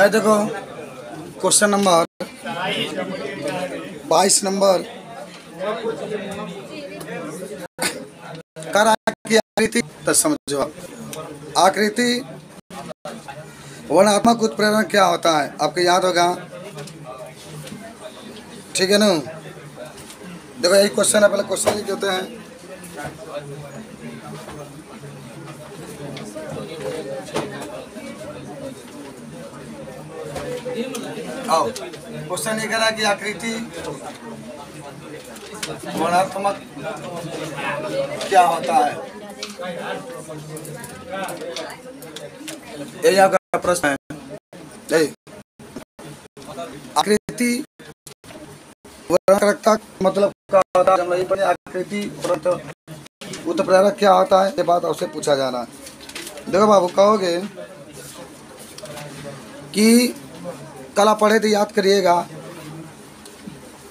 देखो question number 22 number कर की आकृति तो समझो। आकृति वर्णात्मक उत्प्रेरण क्या होता है आपको याद होगा, ठीक है ना। देखो यही क्वेश्चन है, पहले क्वेश्चन लिख देते हैं। आओ क्वेश्चन ये करा कि आकृति वर्णात्मक क्या होता है, यही आपका प्रश्न है। आकृति वर्णात्मकता मतलब क्या होता है, हम पढ़े आकृति उत्प्रेरक क्या होता है, ये बात आपसे पूछा जा रहा है। देखो बाबू कहोगे कि कल आप पढ़े तो याद करिएगा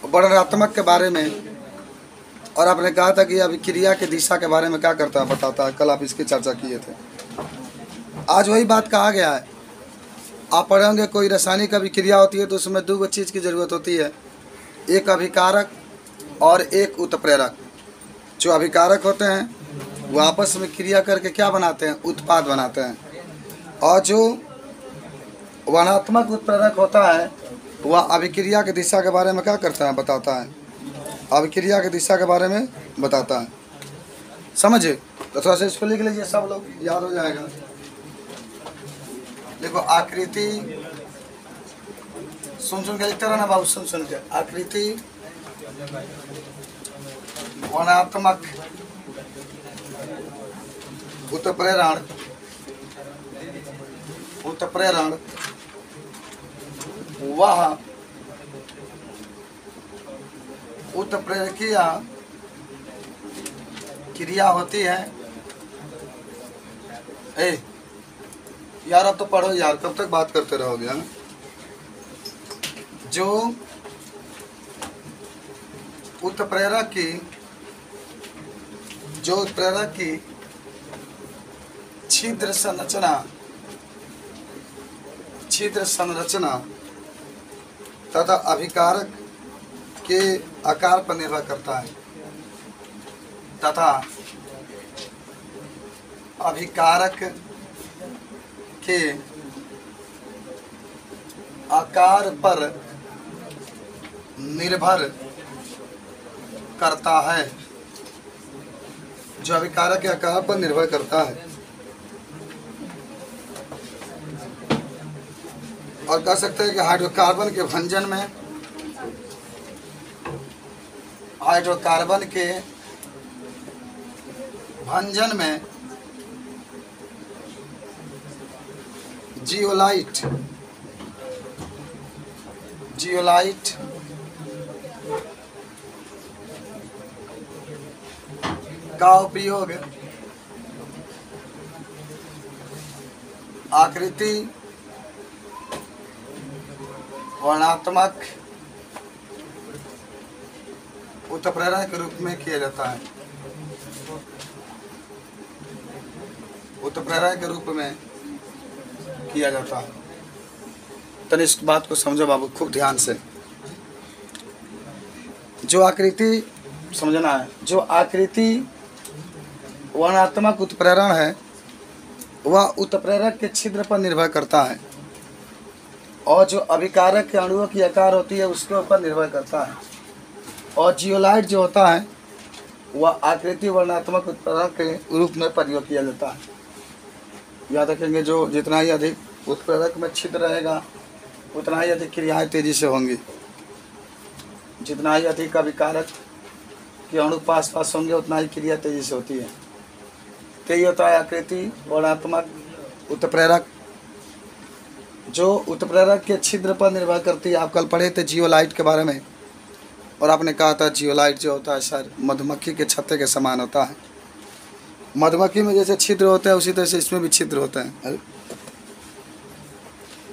वर्णात्मक के बारे में, और आपने कहा था कि अभिक्रिया की दिशा के बारे में क्या करता है बताता है, कल आप इसकी चर्चा किए थे। आज वही बात कहा गया है। आप पढ़ेंगे कोई रासायनिक अभिक्रिया होती है तो उसमें दो चीज़ की ज़रूरत होती है, एक अभिकारक और एक उत्प्रेरक। जो अभिकारक होते हैं वो आपस में क्रिया करके क्या बनाते हैं, उत्पाद बनाते हैं, और जो वर्णात्मक उत्प्रेरक होता है वह अभिक्रिया की दिशा के बारे में क्या करता है बताता है, अभिक्रिया की दिशा के बारे में बताता है। समझे? तो थोड़ा सा इसको लिख लीजिए, सब लोग याद हो जाएगा। देखो आकृति सुन के लिखते रहो ना बाबू, सुन के। आकृति वर्णात्मक उत्प्रेरण वह उत्प्रेरकीय क्रिया होती है। यार अब तो पढ़ो यार, कब तक बात करते रहोगे हाँ? जो उत्प्रेरक की छिद्र संरचना तथा अभिकारक के आकार पर निर्भर करता है, तथा अभिकारक के आकार पर निर्भर करता है, जो अभिकारक के आकार पर निर्भर करता है। और कह सकते हैं कि हाइड्रोकार्बन के भंजन में जियोलाइट का उपयोग आकृति वर्णात्मक उत्प्रेरण के रूप में किया जाता है। उत्प्रेरण के रूप में किया जाता है। तो इस बात को समझो बाबू खूब ध्यान से। जो आकृति समझना है, जो आकृति वर्णात्मक उत्प्रेरण है वह उत्प्रेरक के छिद्र पर निर्भर करता है, और जो अभिकारक के अणुओं की आकार होती है उसके ऊपर निर्भर करता है। और जियोलाइट जो होता है वह आकृति वर्णात्मक उत्प्रेरक के रूप में प्रयोग किया जाता है। याद रखेंगे, जो जितना ही अधिक उत्प्रेरक में छिद्र रहेगा उतना ही अधिक क्रियाएं तेजी से होंगी, जितना ही अधिक अभिकारक के अणु पास होंगे उतना ही क्रिया तेजी से होती है। तो ये होता है आकृति वर्णात्मक उत्प्रेरक, जो उत्प्रेरक के छिद्र पर निर्भर करती है। आप कल पढ़े थे जियोलाइट के बारे में, और आपने कहा था जियोलाइट जो होता है सर मधुमक्खी के छत्ते के समान होता है। मधुमक्खी में जैसे छिद्र होते हैं उसी तरह से इसमें भी छिद्र होते हैं।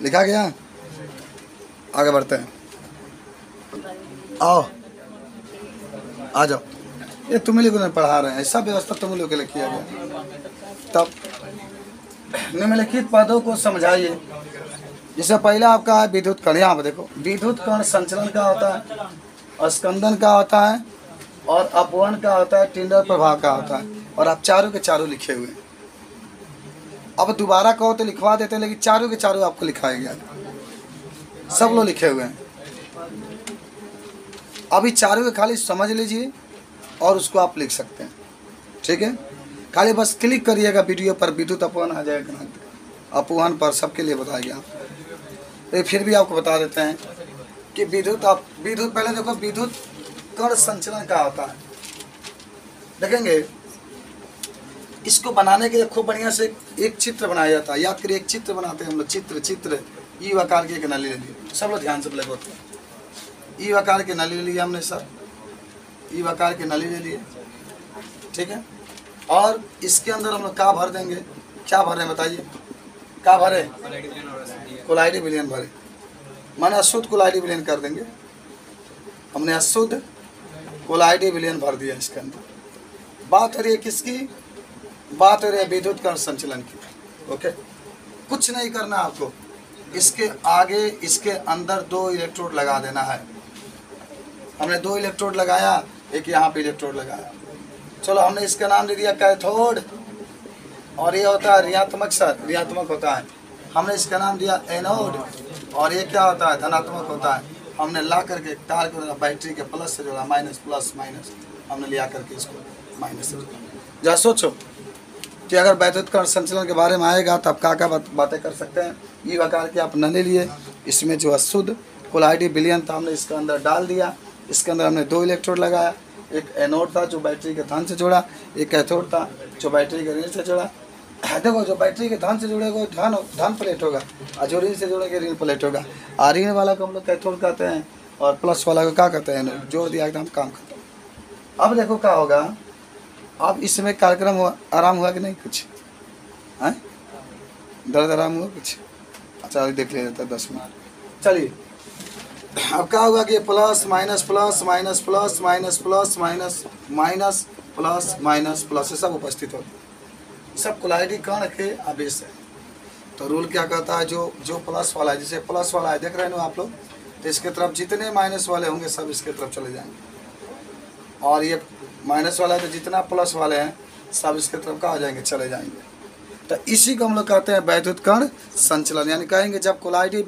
लिखा गया, आगे बढ़ते हैं। आओ आ जाओ, ये तुम्हें लोगों ने पढ़ा रहे हैं, सब व्यवस्था तुम्हें लोगों के लिए किया गया। तब निम्नलिखित पदों को समझाइए। जैसे पहला आपका है विद्युत कण। यहाँ पर देखो, विद्युत कण संचलन का होता है, स्कंदन का होता है, और अपवहन का होता है, टिंडर प्रभाव का होता है। और आप चारों के चारों लिखे हुए हैं। अब दोबारा कहो तो लिखवा देते हैं, लेकिन चारों के चारों आपको लिखाया गया, सब लोग लिखे हुए हैं। अभी चारों के खाली समझ लीजिए और उसको आप लिख सकते हैं, ठीक है। खाली बस क्लिक करिएगा वीडियो पर, विद्युत अपवहन आ जाएगा, अपवहन पर सबके लिए बताया गया। तो फिर भी आपको बता देते हैं कि विद्युत पहले देखो, विद्युत कण संचलन का होता है। देखेंगे इसको बनाने के लिए खूब बढ़िया से एक चित्र बनाया जाता है। याद करिए, एक चित्र बनाते हैं हम लोग, चित्र ई आकार की एक नली ले ली, सब लोग ध्यान से प्ले करते हैं। ई आकार की नली ले लिया हमने सर, ई आकार की नली ले लिए, ठीक है। और इसके अंदर हम लोग क्या भर देंगे, क्या भर रहे हैं बताइए, क्या भरे, कोलाइडी विलयन भरे, माने अशुद्ध कोलाइडी विलयन कर देंगे। हमने अशुद्ध कोलाइडी विलयन भर दिया इसके अंदर। बात हो रही है किसकी, बात हो रही है विद्युत कण संचलन की, ओके। कुछ नहीं करना आपको, इसके आगे इसके अंदर 2 इलेक्ट्रोड लगा देना है। हमने 2 इलेक्ट्रोड लगाया, एक यहाँ पे इलेक्ट्रोड लगाया। चलो हमने इसका नाम दे दिया कैथोड, और ये होता है ऋणात्मक सर, ऋणात्मक होता है। हमने इसका नाम दिया एनोड, और ये क्या होता है, धनात्मक होता है। हमने ला करके तार को बैटरी के प्लस से जोड़ा, माइनस प्लस माइनस, हमने लिया करके इसको माइनस से जोड़ा। जरा सोचो कि अगर वैद्युत कण संचलन के बारे में आएगा तो आप क्या बातें कर सकते हैं। ई आकार के आप नली लिए, इसमें जो अशुद्ध कोलाइडी विलयन था हमने इसके अंदर डाल दिया। इसके अंदर हमने 2 इलेक्ट्रोड लगाया, एक एनोड था जो बैटरी के धन से जोड़ा, एक कैथोड था जो बैटरी के ऋण से जोड़ा। देखो, जो बैटरी के धन से जुड़ेगा धन प्लेट होगा, और जो ऋण से जुड़ेगा ऋण प्लेट होगा। और ऋण वाला को हम लोग कैथोड कहते हैं, और प्लस वाला को क्या कहते हैं, जोड़ दिया एकदम काम खत्म। अब देखो क्या होगा, अब इसमें कार्यक्रम हुआ, आराम हुआ कि नहीं कुछ है, दर्द आराम हुआ कुछ। अच्छा देख लिया जाता है 10 मिनट। चलिए अब क्या होगा कि plus minus plus minus plus minus plus minus minus plus minus plus, सब उपस्थित होते, सब कोलाइडी कण के आवेश है। तो रूल क्या कहता है, जो प्लस वाला है, जैसे प्लस वाला है देख रहे हैं ना आप लोग, तो इसके तरफ जितने माइनस वाले होंगे सब इसके तरफ चले जाएंगे। और ये माइनस वाला है तो जितना प्लस वाले हैं सब इसके तरफ क्या हो जाएंगे, चले जाएंगे। तो इसी को हम लोग कहते हैं वैद्युत कण संचलन। यानी कहेंगे जब कोलाइडी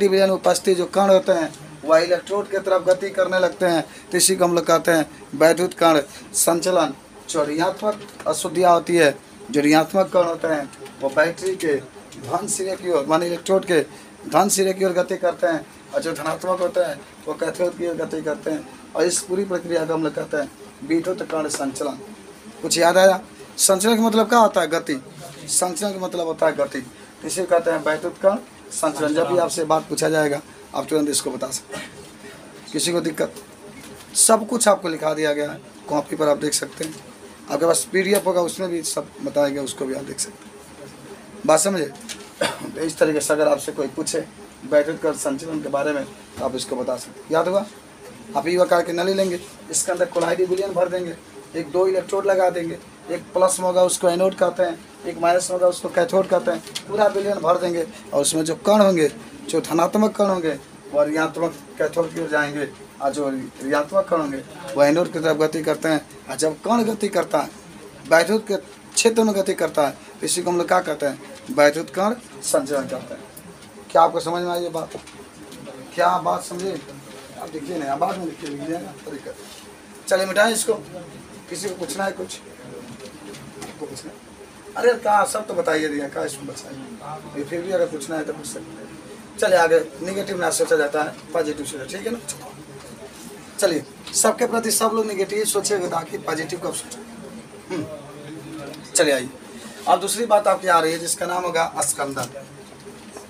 विलयन उपस्थित जो कण होते हैं वह इलेक्ट्रोड की तरफ गति करने लगते हैं, तो इसी को हम लोग कहते हैं वैद्युत कण संचलन। जो ऋणात्मक अशुद्धियाँ होती है, जो ऋणात्मक कण होते हैं वो बैटरी के धन सिरे की ओर, माने इलेक्ट्रोड के धन सिरे की ओर गति करते हैं, और जो धनात्मक होते हैं वो कैथोड की ओर गति करते हैं। और इस पूरी प्रक्रिया को हम लोग कहते हैं विद्युत कण संचलन। कुछ याद आया? संचलन का मतलब क्या होता है, गति। संचलन का मतलब होता है गति, इसे कहते हैं वैद्युत कण संचलन। जब भी आपसे बात पूछा जाएगा आप तुरंत इसको बता सकते हैं। किसी को दिक्कत, सब कुछ आपको लिखा दिया गया है, कॉपी पर आप देख सकते हैं। आपके पास PDF होगा, उसमें भी सब बताया गया, उसको भी आप देख सकते हैं। बात समझे? तो इस तरीके से अगर आपसे कोई पूछे वैद्युत कण संचलन के बारे में तो आप इसको बता सकते हैं। याद होगा? आप ई आकार के नली लेंगे, इसके अंदर कोलाइडी विलयन भर देंगे, एक 2 इलेक्ट्रोड लगा देंगे, एक प्लस होगा उसको एनोड कहते हैं, एक माइनस होगा उसको कैथोड कहते हैं। पूरा विलयन भर देंगे, और उसमें जो कण होंगे, जो धनात्मक कण होंगे वह ऋणात्मक कैथोड की ओर जाएंगे, और जो ऋणात्मक कण होंगे वह एनोड की तरफ गति करते हैं। और जब कण गति करता है, वैद्युत के क्षेत्र में गति करता है, इसी को हम लोग क्या कहते हैं, वैद्युत कण संचलन कहते हैं। क्या आपको समझ में आई ये बात? क्या बात समझे? आप देखिए ना, बाद में लिखिए, लिख दिया ना तरीका। चलिए मिटाएं इसको। किसी को पूछना है कुछ? आपको पूछना? अरे कहाँ, सब तो बताइए दिया, कहाँ इसमें बताइए। फिर भी अगर पूछना है तो पूछ सकते हैं। चलिए आगे, निगेटिव ना सोचा जाता है, पॉजिटिव सोचा, ठीक है ना। चलिए, सबके प्रति सब लोग निगेटिव सोचेगा ताकि पॉजिटिव कब सोचे। चलिए आइए, अब दूसरी बात आपकी आ रही है जिसका नाम होगा अस्कंदन।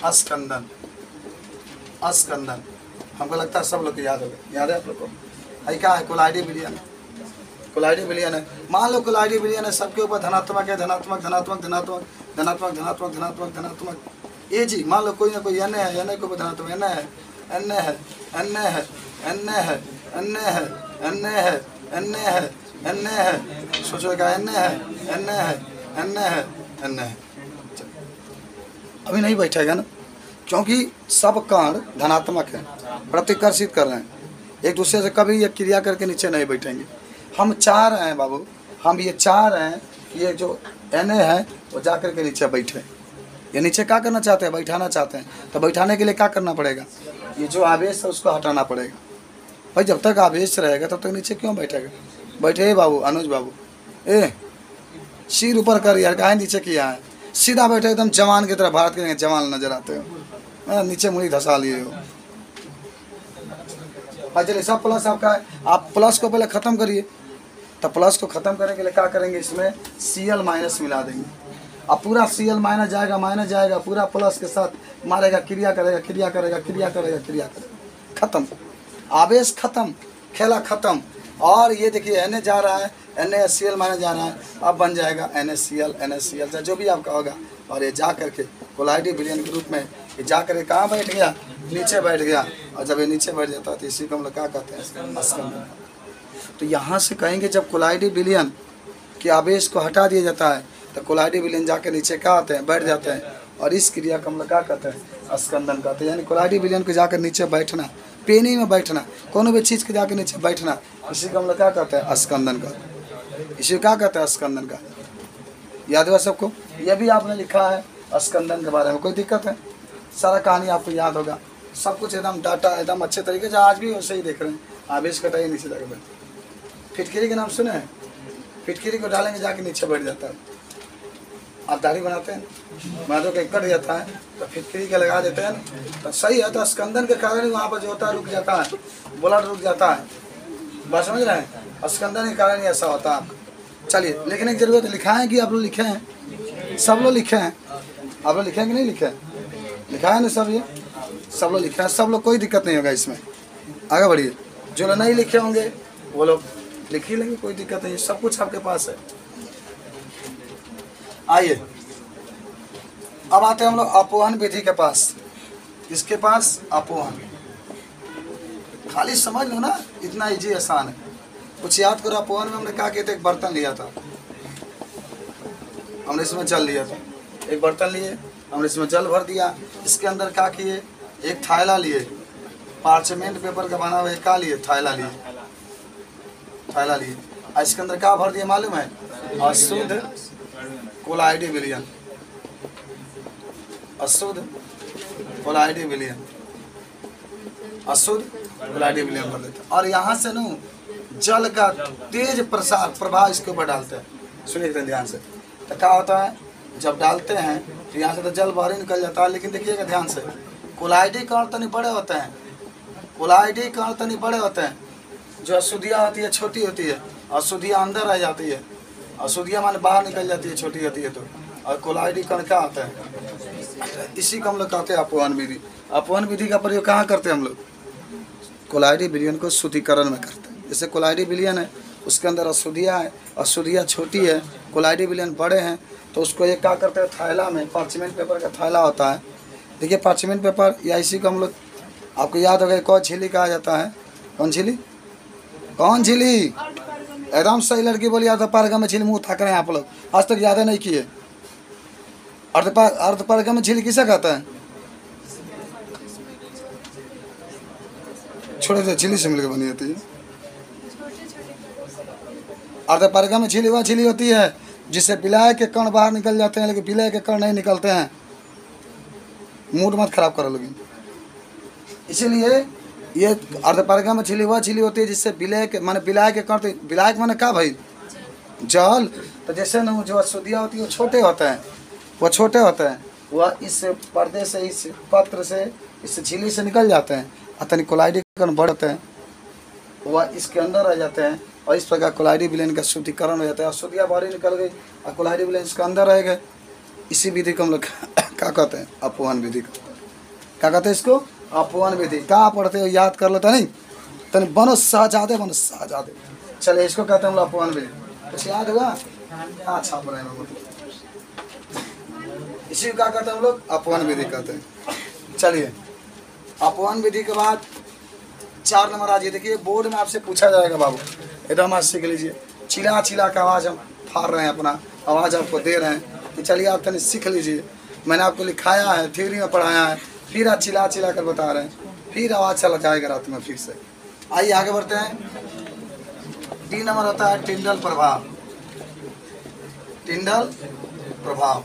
अस्कंदन, अस्कंदन हमको लगता है सब लोग को याद होगा। याद है आप लोग को? क्या है? कोलाइडी विलयन। कोलाइडी विलयन है। मान लो कोलाइडी विलयन है, सबके ऊपर धनात्मक है, धनात्मक धनात्मक धनात्मक धनात्मक धनात्मक धनात्मक धनात्मक। ए जी, मान लो कोई ना कोई एन है, एन के ऊपर धनात्मक, एन है, एन है, एन है, एन है, एन है, एन है, एन है, एन है, सोचो क्या, एन है, एन है, एन है, एन है। अभी नहीं बैठेगा ना, क्योंकि सब कण धनात्मक है, प्रतिकर्षित कर रहे हैं एक दूसरे से, कभी ये क्रिया करके नीचे नहीं बैठेंगे। हम चाह रहे हैं बाबू, हम ये चाह रहे हैं कि ये जो एन है वो जा कर के नीचे बैठे। ये नीचे क्या करना चाहते हैं? बैठाना चाहते हैं। तो बैठाने के लिए क्या करना पड़ेगा? ये जो आवेश है उसको हटाना पड़ेगा। भाई जब तक आवेश रहेगा तब तक नीचे क्यों बैठेगा? बैठे बाबू, अनुज बाबू, ए सिर ऊपर कर यार, काहे नीचे किया है? सीधा बैठे, एकदम जवान की तरह, भारत के जवान नजर आते हो, नीचे मुड़ी धसा लिए हो। चलिए सब प्लस आपका है, आप प्लस को पहले ख़त्म करिए। तो प्लस को ख़त्म करने के लिए क्या करेंगे? इसमें Cl माइनस मिला देंगे। अब पूरा Cl माइनस जाएगा, पूरा प्लस के साथ मारेगा, क्रिया करेगा, क्रिया करेगा, क्रिया करेगा, क्रिया करेगा, खत्म, आवेश खत्म, खेला खत्म। और ये देखिए Na जा रहा है, NaCl माइनस जा रहा है, अब बन जाएगा NaCl जो भी आपका होगा। और ये जा करके कोलाइडी विलयन के रूप में ये जा करके कहाँ बैठ गया? नीचे बैठ गया। और जब ये नीचे बैठ जाता है तो इसी को हम लोग क्या कहते हैं? अस्कंदन। तो यहाँ से कहेंगे जब कोलाइडी विलयन के आवेश को हटा दिया जाता है तो कोलाइडी विलयन जाके नीचे क्या आते हैं? बैठ जाते हैं। और इस क्रिया को हम लोग क्या कहते हैं? अस्कंदन कहते हैं। यानी कोलाइडी विलयन को जाकर नीचे बैठना, पेनी में बैठना, कोनो भी चीज़ के जाके नीचे बैठना, इसी को हम लोग क्या कहते हैं? अस्कंदन का। इसी को क्या कहते हैं? अस्कंदन का। याद हुआ सबको? यह भी आपने लिखा है अस्कंदन के बारे में, कोई दिक्कत है? सारा कहानी आपको याद होगा, सब कुछ एकदम डाटा एकदम अच्छे तरीके से आज भी वैसे ही देख रहे हैं। आवेश कटाई नीचे जाकर बैठ। फिटकिरी के नाम सुने हैं? फिटकिरी को डालेंगे जाके नीचे बैठ जाता है। आप दाढ़ी बनाते हैं, माधो के कट जाता है तो फिटकिरी के लगा देते हैं ना, तो सही है। तो स्कंदन के कारण ही वहाँ पर जो होता है रुक जाता है, ब्लड रुक जाता है। बात समझ रहे हैं? स्कंदन के कारण ही ऐसा होता है। चलिए लिखने की जरूरत है, लिखा है कि आप लोग लिखे हैं? सब लोग लिखे हैं? आप लोग लिखे हैं कि नहीं लिखे? लिखा है ना सब? ये सब लोग लिखे हैं, सब लोग, कोई दिक्कत नहीं होगा इसमें। आगे बढ़िए। जो लोग नहीं लिखे होंगे वो लोग लिख ही लेंगे, कोई दिक्कत नहीं, सब कुछ आपके पास है। आइए अब आते हैं हम लोग अपवहन विधि के पास। इसके पास अपवहन, खाली समझ लो ना, इतना इजी आसान है। कुछ याद करो। अपवहन में हमने क्या किया था? एक बर्तन लिया था, हमने इसमें जल लिया था। एक बर्तन लिए, हमने इसमें जल भर दिया। इसके अंदर क्या किए? एक थैला लिए, पार्चमेंट पेपर का बना हुआ क्या लिए? थैला लिए, थैला लिए। और इसके अंदर क्या भर दिया मालूम है? अशुद्ध कोलाइडी विलयन, अशुद्ध कोलाइडी विलयन, अशुद्ध कोलाइडी विलयन भर देते। और यहाँ से न जल का तेज प्रभाव इसके ऊपर डालते हैं। सुनिए ध्यान से। तो क्या होता है? जब डालते हैं तो यहाँ से तो जल बाहर ही निकल जाता है, लेकिन देखिएगा ध्यान से, कोलाइडी कण तो नहीं बड़े होते हैं, कोलाइडी कण तो नहीं बड़े होते हैं। जो अशुद्धियाँ होती है छोटी होती है, अशुद्धियाँ अंदर आ जाती है, अशुद्धियाँ माने बाहर निकल जाती है, छोटी होती है। तो और कोलाइडी कण क्या होता है? इसी को हम लोग कहते हैं अपवहन विधि। अपवहन विधि का प्रयोग कहाँ करते हैं हम लोग? कोलाइडी विलयन को शुद्धिकरण में करते हैं। जैसे कोलाइडी विलयन है, उसके अंदर अशुद्धियाँ है, अशुद्धियाँ छोटी है, कोलाइडी विलयन बड़े हैं, तो उसको ये क्या करते हैं? थैला में, पार्चमेंट पेपर का थैला होता है। देखिए पार्चमेंट पेपर, या इसी को हम लोग, आपको याद होगा कौन झिल्ली कहा जाता है? कौन झिल्ली? कौन झिल्ली? एकदम सही लड़की बोली। अर्धपारगा में झिल्ली, मुँह थक रहे हैं आप लोग, आज तक याद नहीं किए। अर्धपारगा में झिल्ली किसे कहता है? छोटे से झिल्ली से मिलकर बनी होती है। अर्धपारगा में झिल्ली वह झिल्ली होती है जिससे विलाय के कण बाहर निकल जाते हैं, लेकिन विलाय के कण नहीं निकलते हैं। मूड मत खराब करो लोग। इसीलिए ये अर्धपारगा में झिल्ली वह झिल्ली होती है जिससे विलय के माने विलाय के कण, विलायक माने क्या भाई? जल। तो जैसे न जो अशुद्धियाँ होती है वो छोटे होते हैं, वो छोटे होते हैं, वह इस पर्दे से, इस पत्र से, इस झिल्ली से निकल जाते हैं। अतः कोलाइडी कण बड़े होते हैं, वह इसके अंदर आ जाते हैं, और इस प्रकार कोलाइडी विलयन का शुद्धिकरण हो जाता है। अशुद्धियाँ बाहर निकल गई और कोलाइडी विलयन इसके अंदर रह गए। इसी विधि को हम लोग क्या कहते हैं? अपवहन विधि को। क्या कहते हैं इसको? अपवहन विधि। क्या पढ़ते हो? याद कर लेता नहीं? तो बनो शहजादे, बनो शहजादे। चलिए इसको कहते हैं हम लोग अपवहन विधि। कुछ याद होगा? हाँ छाप रहे हैं, इसी को क्या कहते हैं हम लोग? अपवहन विधि कहते हैं। चलिए अपवहन विधि के बाद 4 नंबर आज ये देखिए, बोर्ड में आपसे पूछा जाएगा बाबू, एकदम आज सीख लीजिए। चिल्ला चिल्ला का आवाज़ हम फाड़ रहे हैं, अपना आवाज़ आपको दे रहे हैं, कि चलिए आप तनिक सीख लीजिए, मैंने आपको लिखाया है, थ्योरी में पढ़ाया है, फिर आप चिल्ला चिल्ला कर बता रहे हैं, फिर आवाज़ चला जाएगा रात में फिर से। आइए आगे बढ़ते हैं। 3 नंबर होता है टिंडल प्रभाव। टिंडल प्रभाव,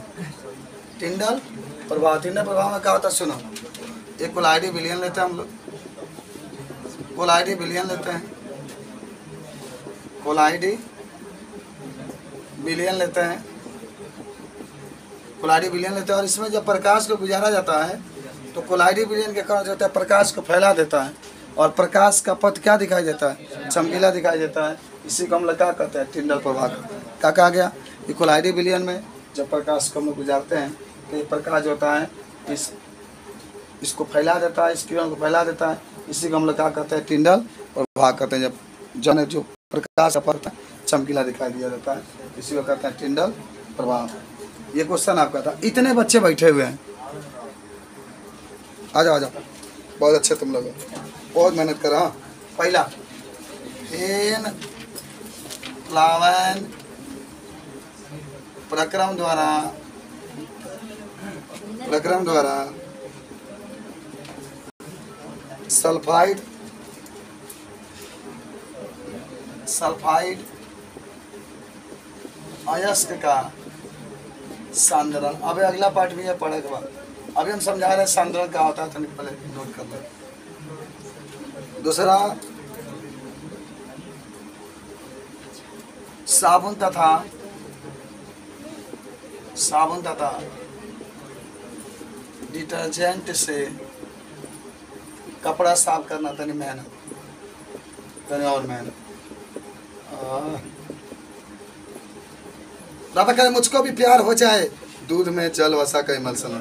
टिंडल प्रभाव। टिंडल प्रभाव में क्या होता है सुनो, एक कोलाइडी विलयन लेते हैं हम लोग, कोलाइडी विलयन लेते हैं, कोलाइडी विलयन लेते हैं, कोलाइडी विलयन लेते हैं। और इसमें जब प्रकाश को गुजारा जाता है तो कोलाइडी विलयन के कारण जो होता है प्रकाश को फैला देता है, और प्रकाश का पथ क्या दिखाई देता है, चमकीला दिखाई देता है। इसी को हम लोग क्या कहते हैं, टिंडल प्रभाव। क्या कहा गया, ये कोलाइडी विलयन में जब प्रकाश को हम लोग गुजारते हैं तो ये प्रकाश होता है इसको फैला देता है, इस किरण को फैला देता है। इसी को हम लोग क्या कहते हैं, टिंडल प्रभाव कहते हैं। जब जो प्रकाश का पथ चमकीला दिखाई दिया जाता है, इसी को कहते हैं टिंडल प्रभाव। ये क्वेश्चन आपका था। इतने बच्चे बैठे हुए हैं, आ जाओ आ जाओ, बहुत अच्छे तुम लोग, बहुत मेहनत कर। हाँ, पहला फेन प्लावन प्रक्रम द्वारा सल्फाइड अयस्क का सांद्रण। अब अगला पार्ट भी है पढ़े के बाद। अभी हम समझा रहे हैं सांद्रण क्या होता है, तो पहले नोट कर लो। दूसरा, साबुन तथा डिटर्जेंट से कपड़ा साफ करना, तनी मेहनत, तनी और मेहनत। रब करे मुझको भी प्यार हो जाए, दूध में जल वसा का इमल्सन,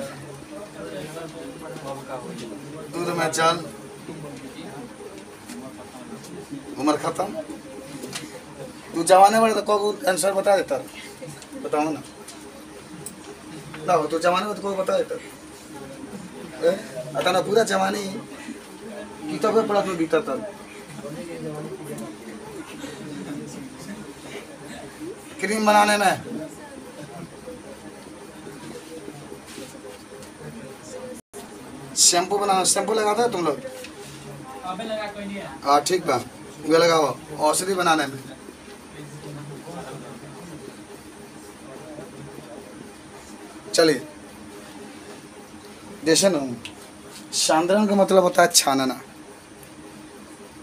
दूध में जल, उम्र खत्म। तू जवाने वाले तो कोई आंसर बता देता, बताओ ना, ना तो जवाने में तो कोई बता देता ना, पूरा जवानी गीता पे पढ़ा तो बीता था। क्रीम बनाने में शैम्पू बनाना, शैम्पू लगाता है तुम लोग? हाँ ठीक बा, वे लगाओ। औषधि बनाने में चलिए, जैसे ना सांद्रण का मतलब होता है छानना।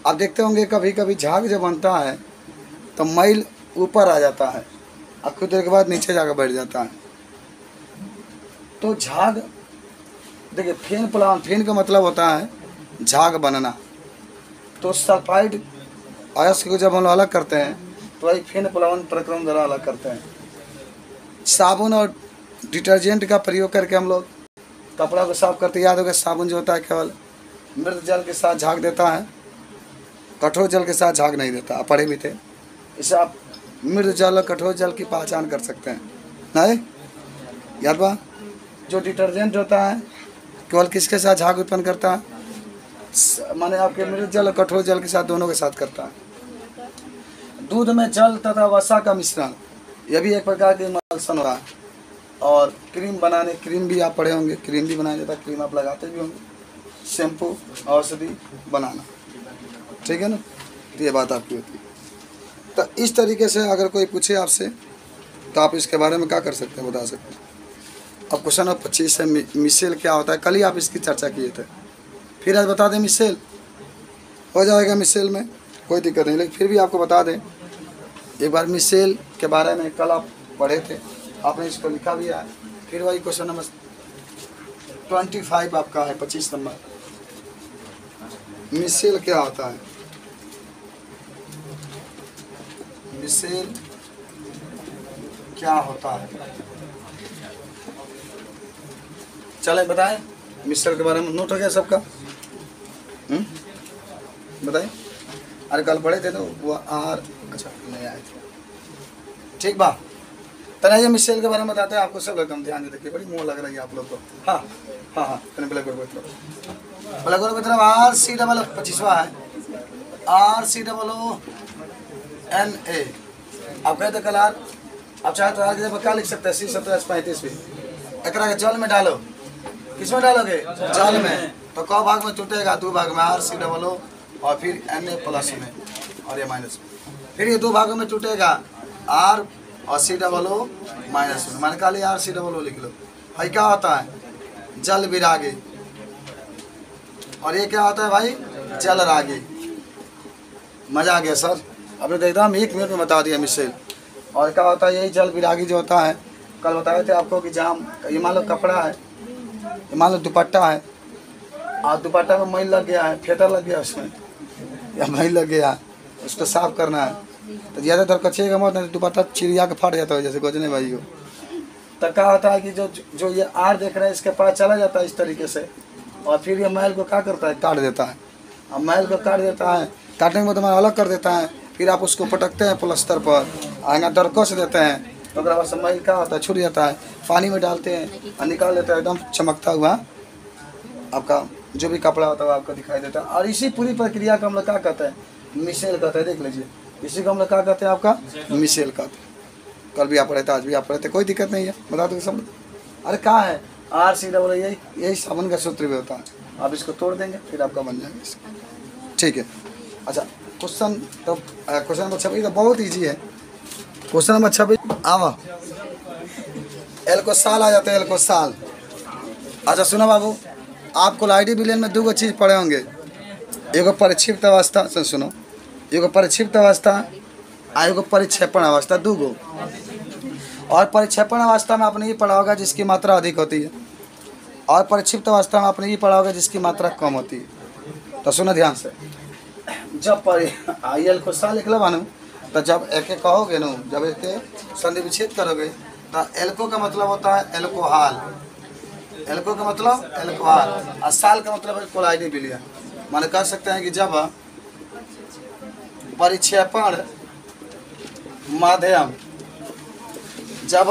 आप देखते होंगे कभी कभी झाग जब बनता है तो मैल ऊपर आ जाता है और कुछ देर के बाद नीचे जाकर बैठ जाता है। तो झाग देखिए, फेन प्लावन, फेन का मतलब होता है झाग बनना। तो सल्फाइड अयस्क को जब हम अलग करते हैं तो वही फेन प्लावन प्रक्रम द्वारा अलग करते हैं। साबुन और डिटर्जेंट का प्रयोग करके हम लोग कपड़ा को साफ करते। याद होगा, साबुन जो होता है केवल मृत जल के साथ झाग देता है, कठोर जल के साथ झाग नहीं देता। आप पढ़े भी थे, इससे आप मृत जल और कठोर जल की पहचान कर सकते हैं। नहीं याद बा? जो डिटर्जेंट होता है केवल किसके साथ झाग उत्पन्न करता है, माने आपके मृत जल और कठोर जल के साथ, दोनों के साथ करता है। दूध में जल तथा वसा का मिश्रण, यह भी एक प्रकार की इमल्सन हो रहा है। और क्रीम बनाने, क्रीम भी आप पढ़े होंगे, क्रीम भी बनाया जाता है, क्रीम आप लगाते भी होंगे। शैम्पू, औषधि बनाना, ठीक है ना, तो ये बात आपकी होती है। तो इस तरीके से अगर कोई पूछे आपसे तो आप इसके बारे में क्या कर सकते हैं, बता सकते हैं। अब क्वेश्चन नंबर 25 है, मिसेल क्या होता है। कल ही आप इसकी चर्चा किए थे, फिर आज बता दें। मिसेल हो जाएगा, मिसेल में कोई दिक्कत नहीं, लेकिन फिर भी आपको बता दें एक बार मिसेल के बारे में। कल आप पढ़े थे, आपने इसको लिखा भी है। फिर वही क्वेश्चन नंबर 25 आपका है, 25 नंबर। मिसेल क्या होता है, मिसेल क्या होता है, चले बताएं। मिसेल के बारे में नोट हो गया सबका? बताएं। अरे कल पढ़े थे तो वो अच्छा नहीं आए थे, ठीक बा। तो ये मिसेल के बारे में बताते हैं आपको, सब लोग हम ध्यान दे। देखिए, बड़ी मुँह लग रही है आप लोग को। हाँ हाँ हाँ, ब्लैक बोर्ड की तरफ RCOO 25वां है, RCOONA। आप कहते कल अब चाहे तो आगे क्या लिख सकते हैं, C17H35 भी। एकरा के जल में डालो, किस में डालोगे, जल में, तो क भाग में टूटेगा, 2 भाग में RCOO और फिर Na+ में और ये माइनस में, फिर ये 2 भागों में टूटेगा, R और COO माइनस में, मैंने कहा RCOO लिख लो। भाई क्या होता है, जल विरागी, और ये क्या होता है भाई, जल रागी। मजा आ गया सर, आपने तो एकदम 1 मिनट में बता दिया मिसेल। और क्या होता है, यही जल विरागी जो होता है, कल बताए थे आपको कि जहाँ ये मान लो कपड़ा है, ये मान लो दुपट्टा है, और दुपट्टा में मैल लग गया है, फेटर लग गया उसमें, या मैल लग गया, उसको साफ करना है, तो ज़्यादातर कचिएगा मत, नहीं दुपट्टा चिड़िया के फट जाता है जैसे गजने भाई हो। तो क्या होता है कि जो ये आर देख रहा है इसके पास चला जाता है इस तरीके से, और फिर ये मैल को क्या करता है, काट देता है। अब मैल को काट देता है, काटने के बाद हमारा अलग कर देता है, फिर आप उसको पटकते हैं प्लस्तर पर, आएगा दरकस देते हैं, तो अगर बस मैल क्या होता है, छूट जाता है, पानी में डालते हैं और निकाल लेते हैं, एकदम चमकता हुआ आपका जो भी कपड़ा होता है आपको दिखाई देता है। और इसी पूरी प्रक्रिया को हम लोग क्या कहते हैं, मिसेल कहते हैं। देख लीजिए, इसी को हम लोग क्या कहते हैं, आपका मिसेल कहते हैं। कल भी आप पढ़े थे, आज भी आप पढ़े थे, कोई दिक्कत नहीं है, बता दो सब। अरे क्या है, RCOO, यही साबुन का सूत्र भी होता है। आप इसको तोड़ देंगे फिर आपका बन जाएगा, ठीक है। अच्छा क्वेश्चन, तो क्वेश्चन नंबर 26 तो बहुत ईजी है। क्वेश्चन नंबर 26 आवा, एल्कोसाल आ जाते हैं, एल्कोसाल। अच्छा सुनो बाबू, आप कोलाइडी विलयन में 2 चीज़ पढ़े होंगे, एगो परिक्षिप्त अवस्था, सुनो, एगो परिक्षिप्त अवस्था और एगो परिक्षेपण अवस्था, 2 गो। और परिक्षेपण अवस्था में आपने ये पढ़ा होगा जिसकी मात्रा अधिक होती है, और परिक्षिप्त अवस्था में आपने ये पढ़ा होगा जिसकी मात्रा कम होती है। तो सुनो ध्यान से, जब एल्कोसाल लिख लो बानू, तो जब एक कहोगे ना, जब एक संधि विच्छेद करोगे, तो एल्को का मतलब होता है एल्कोहल, एल्को का मतलब एल्कोहल, और साल का मतलब है कोलाइडी विलयन। माने कह सकते हैं कि जब परिक्षेपण माध्यम, जब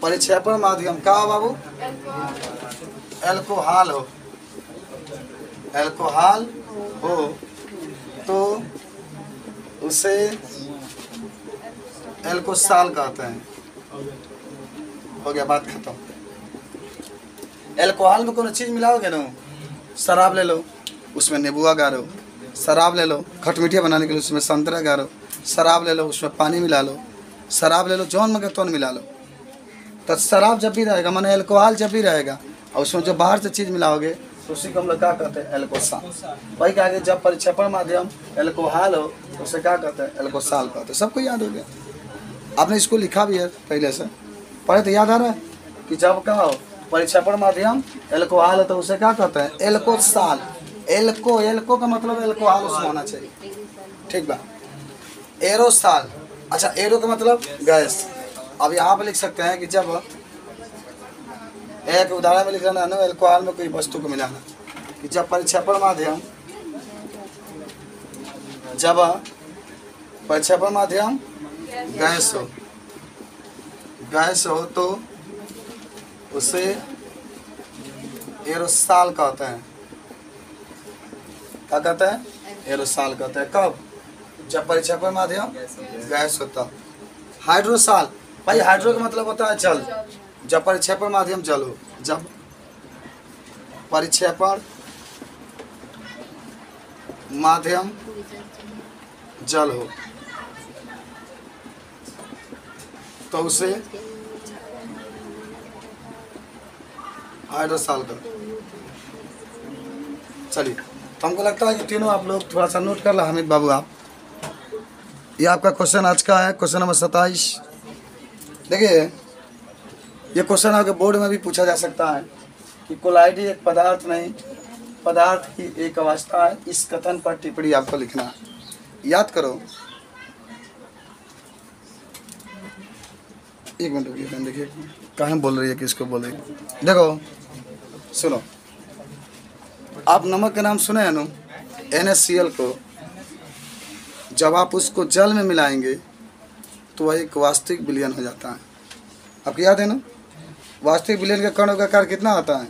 परिक्षेपण माध्यम क्या हो बाबू, एल्कोहल हो, एल्कोहल हो, तो उसे एल्कोसाल कहते हैं। हो गया, बात खत्म। एल्कोहल में कोई चीज़ मिलाओगे ना, शराब ले लो, उसमें नींबुआ गारो, शराब ले लो खटमिठिया बनाने के लिए, उसमें संतरा गारो, शराब ले लो उसमें पानी मिला लो, शराब ले लो जौन मगर तौन मिला लो। तो शराब जब भी रहेगा, माने एल्कोहल जब भी रहेगा, और उसमें जो बाहर से चीज़ मिलाओगे तो उसी को हम लोग क्या कहते हैं, एल्कोसाल। वही कहा कि जब परिक्षेपण माध्यम एल्कोहल हो तो उसे क्या कहते हैं, एल्कोसाल कहते हैं। सबको याद हो गया, आपने इसको लिखा भी है पहले से, पढ़े तो याद आ रहा है कि जब क्या हो परिक्षेपण माध्यम एल्कोहल है तो उसे क्या कहते हैं, एल्कोसाल। एल्को का मतलब एल्कोहल उसमें होना चाहिए, ठीक बा। एरोसाल, अच्छा एरो का मतलब गैस। अब यहाँ पे लिख सकते हैं कि जब एक उदाहरण में लिख रहा है, एल्कोहल में कोई वस्तु को मिलाना, कि जब परिक्षेपण माध्यम, जब परिक्षेपण माध्यम गैस हो, गैस हो तो उसे एरोसाल कहते हैं। क्या कहते हैं, एरोसाल कहते हैं। कब, जब परिक्षेपण माध्यम गैस होता। हाइड्रोसाल, भाई हाइड्रो का मतलब होता है जल, जब परिक्षेपण माध्यम जल हो, जब परिक्षेपण माध्यम जल हो तो उसे हाइड्रोसाल का। चलिए, तो हमको लगता है कि तीनों आप लोग थोड़ा सा नोट कर लो। हामिद बाबू आप, ये आपका क्वेश्चन आज का है, क्वेश्चन नंबर 27। देखिए ये क्वेश्चन आपके बोर्ड में भी पूछा जा सकता है कि कोलाइडी एक पदार्थ नहीं, पदार्थ की एक अवस्था है। इस कथन पर टिप्पणी आपको लिखना है, याद करो। एक मिनट रुकिए, देखिए कहाँ बोल रही है, किसको बोल रही है। देखो सुनो, आप नमक का नाम सुने हैं ना, NaCl को जब आप उसको जल में मिलाएंगे तो वह एक वास्तविक विलयन हो जाता है। आपको याद है ना, वास्तविक विलयन का कणों का आकार कितना होता है,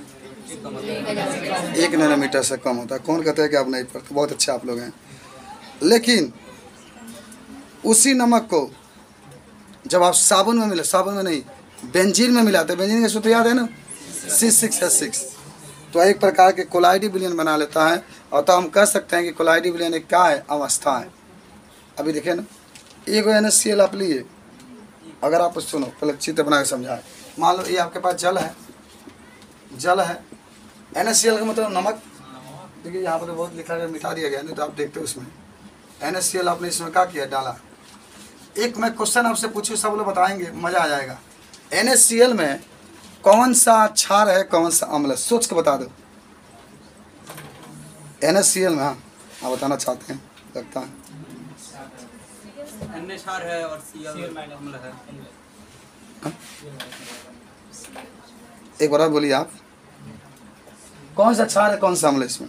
1 नैनोमीटर से कम होता है। कौन कहता है कि आप नहीं पढ़ते, बहुत अच्छे आप लोग हैं। लेकिन उसी नमक को जब आप साबुन में मिला, साबुन में नहीं, बेंजीन में मिलाते, बेंजीन का सूत्र याद है ना, C6H6। तो एक प्रकार के कोलाइडी विलयन बना लेता है। और तो हम कह सकते हैं कि कोलाइडी विलयन एक क्या है, अवस्था है। अभी देखिए ना, एक NaCl आप लिए, अगर आप सुनो पहले चित्र बना के समझाए। मान लो ये आपके पास जल है, जल है, NaCl का मतलब नमक। देखिए यहाँ पर तो बहुत लिखा गया, मिटा दिया गया, नहीं तो आप देखते हो उसमें NaCl आपने इसमें क्या किया, डाला। एक मैं क्वेश्चन आपसे पूछूँ, सब लोग बताएंगे, मज़ा आ जाएगा। NaCl में कौन सा क्षार है, कौन सा अम्ल है, सोच के बता दो। NaCl में, हाँ आप बताना चाहते हैं, लगता है Na क्षार है और Cl अम्ल है। एक बार बोलिए आप, कौन सा क्षार है, कौन सा अम्ल है इसमें?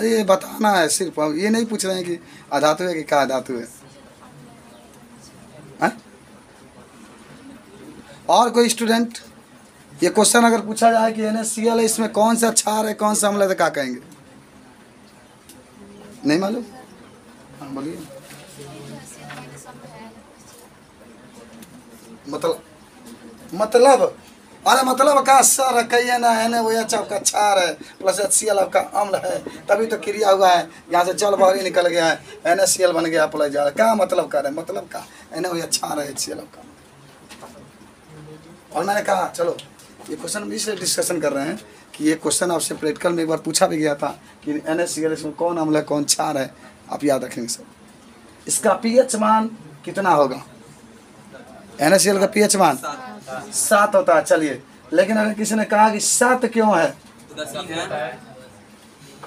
ये बताना है सिर्फ, ये नहीं पूछ रहे हैं कि अधातु है कि क्या धातु है। और कोई स्टूडेंट, ये क्वेश्चन अगर पूछा जाए कि NaCl है, इसमें कौन सा क्षार है, कौन सा अम्ल है, तो क्या कहेंगे? नहीं मालूम? हाँ बोलिए। मतलब अरे मतलब का सर कहिए ना, है ना, वो अच्छा आपका क्षार है प्लस HCl आपका अम्ल है, तभी तो क्रिया हुआ है, यहाँ से जल बाहर निकल गया है, NaCl बन गया प्लस जा रहा है। क्या मतलब कर रहे हैं, मतलब का है ना, वो क्षार है HCl आपका। और मैंने कहा चलो ये क्वेश्चन हम इसलिए डिस्कशन कर रहे हैं कि ये क्वेश्चन आपसे प्रैक्टिकल में एक बार पूछा भी गया था कि NaCl इसमें कौन अम्ल है, कौन क्षार है, आप याद रखेंगे सब। इसका pH मान कितना होगा? NaCl का pH मान 7 होता है। चलिए, लेकिन अगर किसी ने कहा कि 7 क्यों है,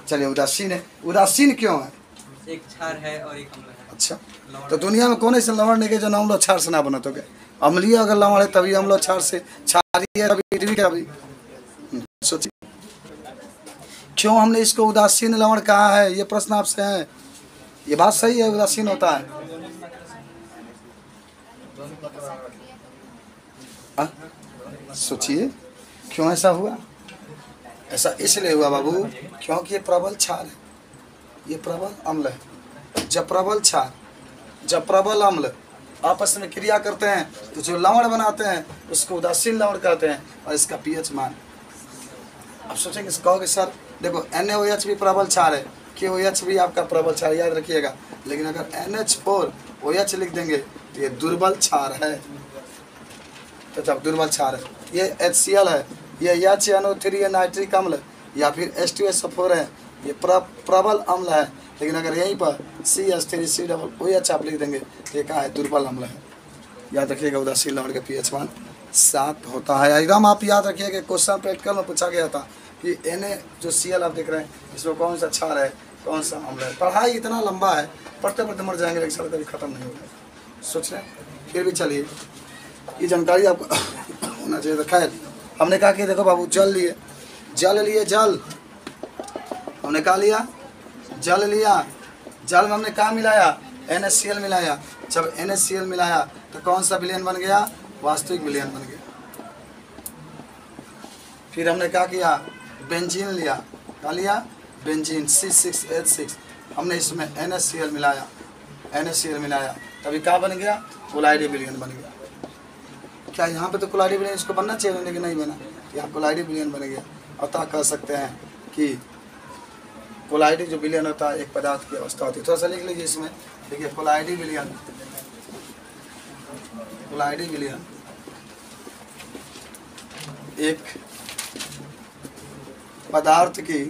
चलिए उदासीन है, उदासीन क्यों है? एक क्षार है और एक अम्ल है। अच्छा, तो दुनिया में कौन ऐसे लवण नहीं के जो अम्ल क्षार से ना बनत हो गए? अम्लीय अगर लवण है तभी अम्ल क्षार से, क्षारीय अभी सोचिए क्यों हमने इसको उदासीन लवण कहा है, ये प्रश्न आपसे है। ये बात सही है, उदासीन होता है। सोचिए क्यों ऐसा हुआ? ऐसा इसलिए हुआ बाबू क्योंकि ये प्रबल क्षार है, ये प्रबल अम्ल है। जब प्रबल क्षार, जब प्रबल अम्ल आपस में क्रिया करते हैं तो जो लवण बनाते हैं उसको उदासीन लवण कहते हैं। और इसका pH मान, आप सोचेंगे कहोगे सर देखो NaOH भी प्रबल क्षार है, KOH भी आपका प्रबल क्षार, याद रखिएगा। लेकिन अगर NH4OH लिख देंगे तो ये दुर्बल क्षार है। तो जब दुर्बल क्षार है, ये HCl है, ये HNO3 है नाइट्रिक अम्ल, या फिर H2SO4 है, ये प्रबल अम्ल है। लेकिन अगर यहीं पर CH3COOH आप लिख देंगे तो ये क्या है, दुर्बल अम्ल है। याद रखिएगा उदासीन लवण का pH मान 7 होता है। एकदम आप याद रखिएगा, क्वेश्चन प्रैक्टिकल में पूछा गया था कि Na जो Cl आप देख रहे हैं इसमें कौन सा क्षार है, कौन सा अम्ल है। पढ़ाई इतना लंबा है, पढ़ते पढ़ते मर जाएंगे, लेकिन कभी खत्म नहीं होगा। सोच रहे हैं फिर भी चलिए, ये जानकारी आपको होना चाहिए। तो खैर हमने कहा कि देखो बाबू जल लिए, जल लिए, जल हमने कहा लिया, जल लिया, जल में हमने कहा मिलाया, NaCl मिलाया। जब NaCl मिलाया तो कौन सा विलयन बन गया, वास्तविक विलयन बन गया। फिर हमने क्या किया, बेंजीन लिया, क्या लिया, बेंजीन C6H6, हमने इसमें NaCl मिलाया, NaCl मिलाया, तभी क्या बन गया, कोलाइडी विलयन बन गया। क्या यहाँ पे तो कोलाइडी विलयन इसको बनना चाहिए, लेकिन नहीं बना, यहाँ कोलाइडी विलयन बन गया। अतः कह सकते हैं कि कोलाइडी जो विलयन होता है एक पदार्थ की अवस्था होती है। थोड़ा सा लिख लीजिए इसमें, देखिए कोलाइडी विलयन, कोलाइडी विलयन एक पदार्थ की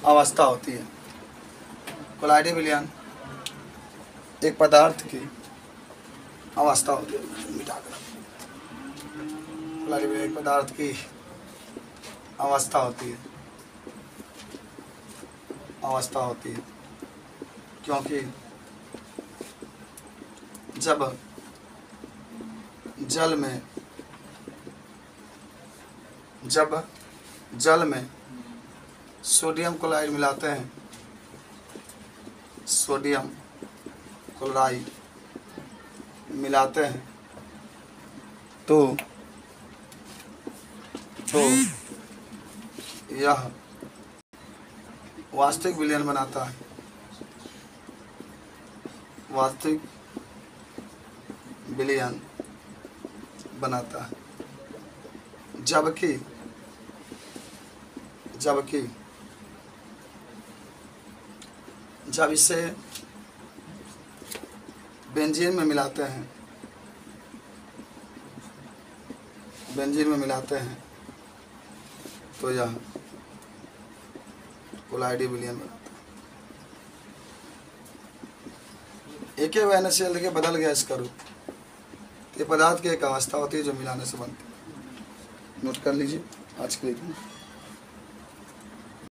अवस्था होती है। कोलाइडी विलयन एक पदार्थ की अवस्था होती है। मिटाकर कोलाइडी विलयन एक पदार्थ की अवस्था होती है, अवस्था होती है। क्योंकि जब जल में सोडियम क्लोराइड मिलाते हैं, सोडियम क्लोराइड मिलाते हैं तो यह वास्तविक विलयन बनाता है, वास्तविक विलियन बनाता है। जबकि जब इसे बेंजीन में मिलाते हैं, तो यह कोलाइडी विलियन बनाता है। एक NaCl देखिए बदल गया इसका रूप। ये पदार्थ की एक अवस्था होती है जो मिलाने से बनती है। नोट कर लीजिए आज के लिए।